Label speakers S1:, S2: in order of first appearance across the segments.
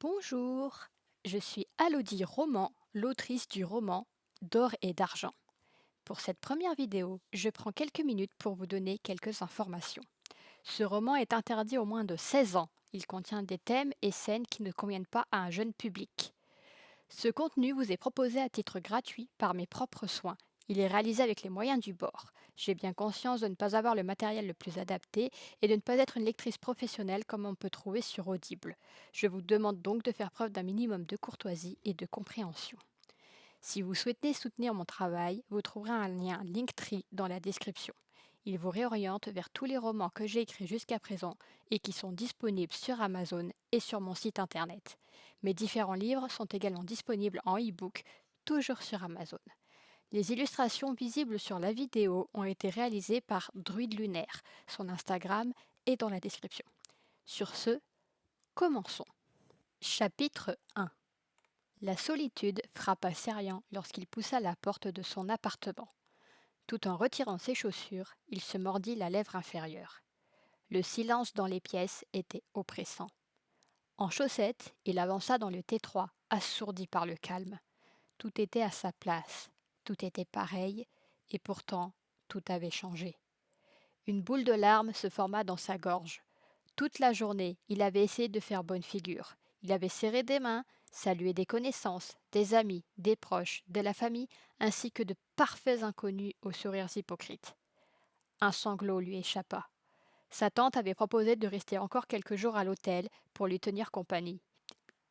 S1: Bonjour, je suis Alodie Roman, l'autrice du roman D'or et d'argent. Pour cette première vidéo, je prends quelques minutes pour vous donner quelques informations. Ce roman est interdit aux moins de 16 ans. Il contient des thèmes et scènes qui ne conviennent pas à un jeune public. Ce contenu vous est proposé à titre gratuit par mes propres soins. Il est réalisé avec les moyens du bord. J'ai bien conscience de ne pas avoir le matériel le plus adapté et de ne pas être une lectrice professionnelle comme on peut trouver sur Audible. Je vous demande donc de faire preuve d'un minimum de courtoisie et de compréhension. Si vous souhaitez soutenir mon travail, vous trouverez un lien Linktree dans la description. Il vous réoriente vers tous les romans que j'ai écrits jusqu'à présent et qui sont disponibles sur Amazon et sur mon site internet. Mes différents livres sont également disponibles en e-book, toujours sur Amazon. Les illustrations visibles sur la vidéo ont été réalisées par Druide Lunaire. Son Instagram est dans la description. Sur ce, commençons. Chapitre 1. La solitude frappa Serian lorsqu'il poussa la porte de son appartement. Tout en retirant ses chaussures, il se mordit la lèvre inférieure. Le silence dans les pièces était oppressant. En chaussettes, il avança dans le T3, assourdi par le calme. Tout était à sa place, tout était pareil, et pourtant tout avait changé. Une boule de larmes se forma dans sa gorge. Toute la journée, il avait essayé de faire bonne figure. Il avait serré des mains, salué des connaissances, des amis, des proches, de la famille, ainsi que de parfaits inconnus aux sourires hypocrites. Un sanglot lui échappa. Sa tante avait proposé de rester encore quelques jours à l'hôtel pour lui tenir compagnie.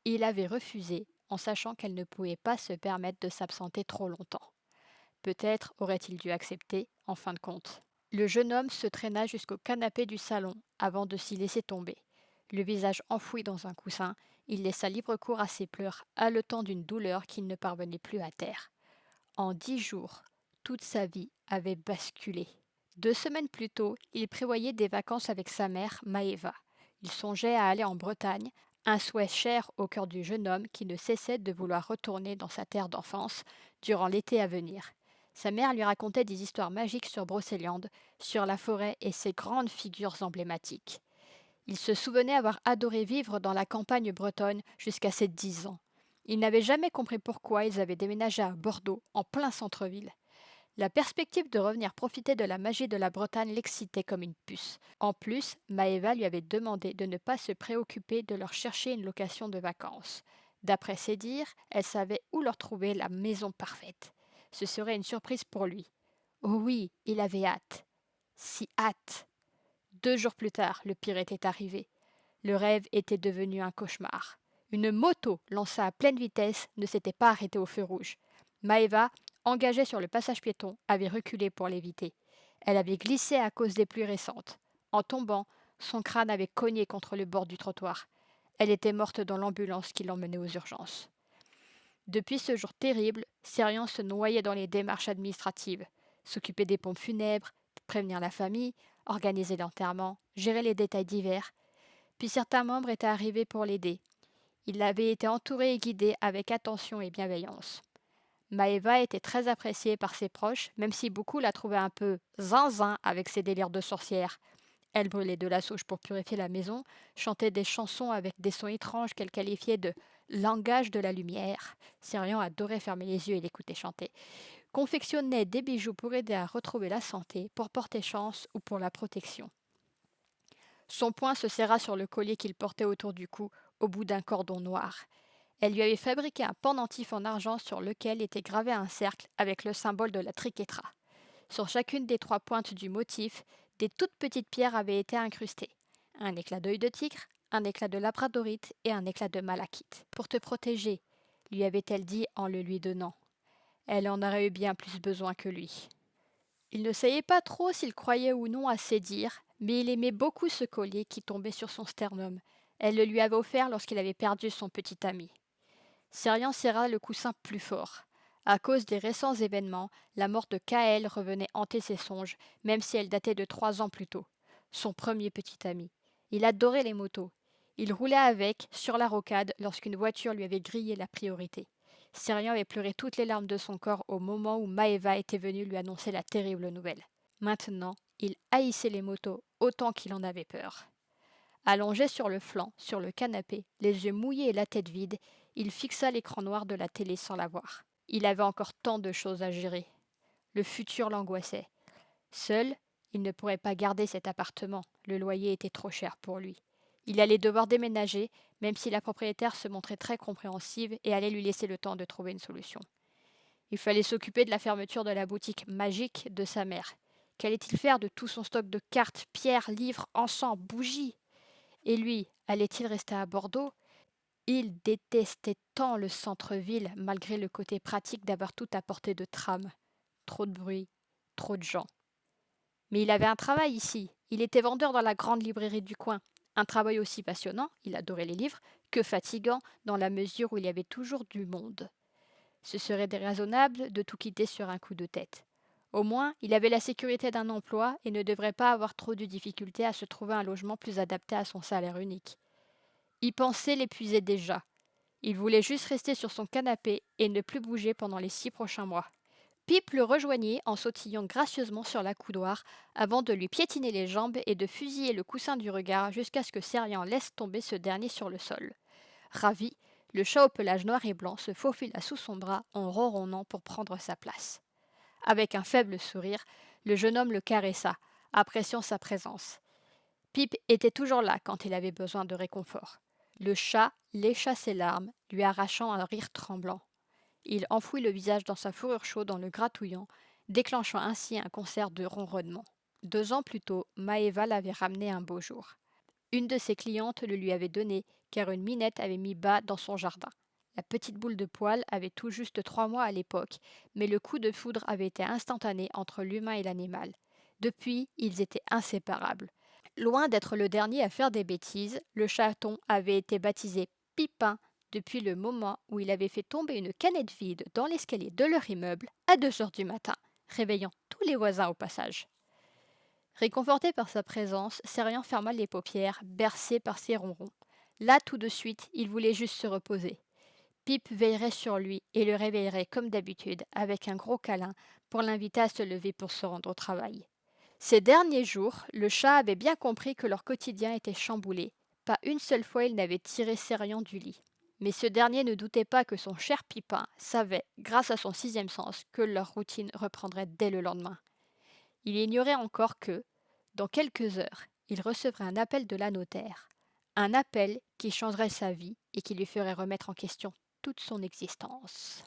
S1: Il avait refusé, en sachant qu'elle ne pouvait pas se permettre de s'absenter trop longtemps. Peut-être aurait-il dû accepter, en fin de compte. Le jeune homme se traîna jusqu'au canapé du salon avant de s'y laisser tomber. Le visage enfoui dans un coussin, il laissa libre cours à ses pleurs, haletant d'une douleur qu'il ne parvenait plus à taire. En 10 jours, toute sa vie avait basculé. 2 semaines plus tôt, il prévoyait des vacances avec sa mère, Maeva. Il songeait à aller en Bretagne, un souhait cher au cœur du jeune homme qui ne cessait de vouloir retourner dans sa terre d'enfance durant l'été à venir. Sa mère lui racontait des histoires magiques sur Brocéliande, sur la forêt et ses grandes figures emblématiques. Il se souvenait avoir adoré vivre dans la campagne bretonne jusqu'à ses 10 ans. Il n'avait jamais compris pourquoi ils avaient déménagé à Bordeaux, en plein centre-ville. La perspective de revenir profiter de la magie de la Bretagne l'excitait comme une puce. En plus, Maëva lui avait demandé de ne pas se préoccuper de leur chercher une location de vacances. D'après ses dires, elle savait où leur trouver la maison parfaite. Ce serait une surprise pour lui. Oh oui, il avait hâte. Si hâte. 2 jours plus tard, le pire était arrivé. Le rêve était devenu un cauchemar. Une moto, lancée à pleine vitesse, ne s'était pas arrêtée au feu rouge. Maeva, engagée sur le passage piéton, avait reculé pour l'éviter. Elle avait glissé à cause des pluies récentes. En tombant, son crâne avait cogné contre le bord du trottoir. Elle était morte dans l'ambulance qui l'emmenait aux urgences. Depuis ce jour terrible, Serian se noyait dans les démarches administratives, s'occuper des pompes funèbres, prévenir la famille, organiser l'enterrement, gérer les détails divers. Puis certains membres étaient arrivés pour l'aider. Il avait été entouré et guidé avec attention et bienveillance. Maeva était très appréciée par ses proches, même si beaucoup la trouvaient un peu zinzin avec ses délires de sorcière. Elle brûlait de la sauge pour purifier la maison, chantait des chansons avec des sons étranges qu'elle qualifiait de langage de la lumière. Sirian adorait fermer les yeux et l'écouter chanter. Confectionnait des bijoux pour aider à retrouver la santé, pour porter chance ou pour la protection. Son poing se serra sur le collier qu'il portait autour du cou, au bout d'un cordon noir. Elle lui avait fabriqué un pendentif en argent sur lequel était gravé un cercle avec le symbole de la triquetra. Sur chacune des 3 pointes du motif, des toutes petites pierres avaient été incrustées. Un éclat d'œil de tigre, un éclat de labradorite et un éclat de malachite. Pour te protéger, lui avait-elle dit en le lui donnant. Elle en aurait eu bien plus besoin que lui. Il ne savait pas trop s'il croyait ou non à ses dires, mais il aimait beaucoup ce collier qui tombait sur son sternum. Elle le lui avait offert lorsqu'il avait perdu son petit ami. Sirian serra le coussin plus fort. À cause des récents événements, la mort de Kael revenait hanter ses songes, même si elle datait de 3 ans plus tôt. Son premier petit ami. Il adorait les motos. Il roulait avec, sur la rocade, lorsqu'une voiture lui avait grillé la priorité. Sirian avait pleuré toutes les larmes de son corps au moment où Maeva était venue lui annoncer la terrible nouvelle. Maintenant, il haïssait les motos autant qu'il en avait peur. Allongé sur le flanc, sur le canapé, les yeux mouillés et la tête vide, il fixa l'écran noir de la télé sans la voir. Il avait encore tant de choses à gérer. Le futur l'angoissait. Seul, il ne pourrait pas garder cet appartement, le loyer était trop cher pour lui. Il allait devoir déménager, même si la propriétaire se montrait très compréhensive et allait lui laisser le temps de trouver une solution. Il fallait s'occuper de la fermeture de la boutique magique de sa mère. Qu'allait-il faire de tout son stock de cartes, pierres, livres, encens, bougies? Et lui, allait-il rester à Bordeaux? Il détestait tant le centre-ville, malgré le côté pratique d'avoir tout à portée de tram. Trop de bruit, trop de gens. Mais il avait un travail ici. Il était vendeur dans la grande librairie du coin. Un travail aussi passionnant, il adorait les livres, que fatigant dans la mesure où il y avait toujours du monde. Ce serait déraisonnable de tout quitter sur un coup de tête. Au moins, il avait la sécurité d'un emploi et ne devrait pas avoir trop de difficultés à se trouver un logement plus adapté à son salaire unique. Y penser l'épuisait déjà. Il voulait juste rester sur son canapé et ne plus bouger pendant les 6 prochains mois. Pip le rejoignit en sautillant gracieusement sur la coudoir avant de lui piétiner les jambes et de fusiller le coussin du regard jusqu'à ce que Serian laisse tomber ce dernier sur le sol. Ravi, le chat au pelage noir et blanc se faufila sous son bras en ronronnant pour prendre sa place. Avec un faible sourire, le jeune homme le caressa, appréciant sa présence. Pip était toujours là quand il avait besoin de réconfort. Le chat lécha ses larmes, lui arrachant un rire tremblant. Il enfouit le visage dans sa fourrure chaude en le gratouillant, déclenchant ainsi un concert de ronronnements. 2 ans plus tôt, Maeva l'avait ramené un beau jour. Une de ses clientes le lui avait donné, car une minette avait mis bas dans son jardin. La petite boule de poil avait tout juste 3 mois à l'époque, mais le coup de foudre avait été instantané entre l'humain et l'animal. Depuis, ils étaient inséparables. Loin d'être le dernier à faire des bêtises, le chaton avait été baptisé Pipin depuis le moment où il avait fait tomber une canette vide dans l'escalier de leur immeuble à 2 heures du matin, réveillant tous les voisins au passage. Réconforté par sa présence, Serian ferma les paupières, bercé par ses ronrons. Là, tout de suite, il voulait juste se reposer. Pip veillerait sur lui et le réveillerait comme d'habitude, avec un gros câlin, pour l'inviter à se lever pour se rendre au travail. Ces derniers jours, le chat avait bien compris que leur quotidien était chamboulé. Pas une seule fois il n'avait tiré Serian du lit. Mais ce dernier ne doutait pas que son cher Pipin savait, grâce à son 6e sens, que leur routine reprendrait dès le lendemain. Il ignorait encore que, dans quelques heures, il recevrait un appel de la notaire. Un appel qui changerait sa vie et qui lui ferait remettre en question toute son existence.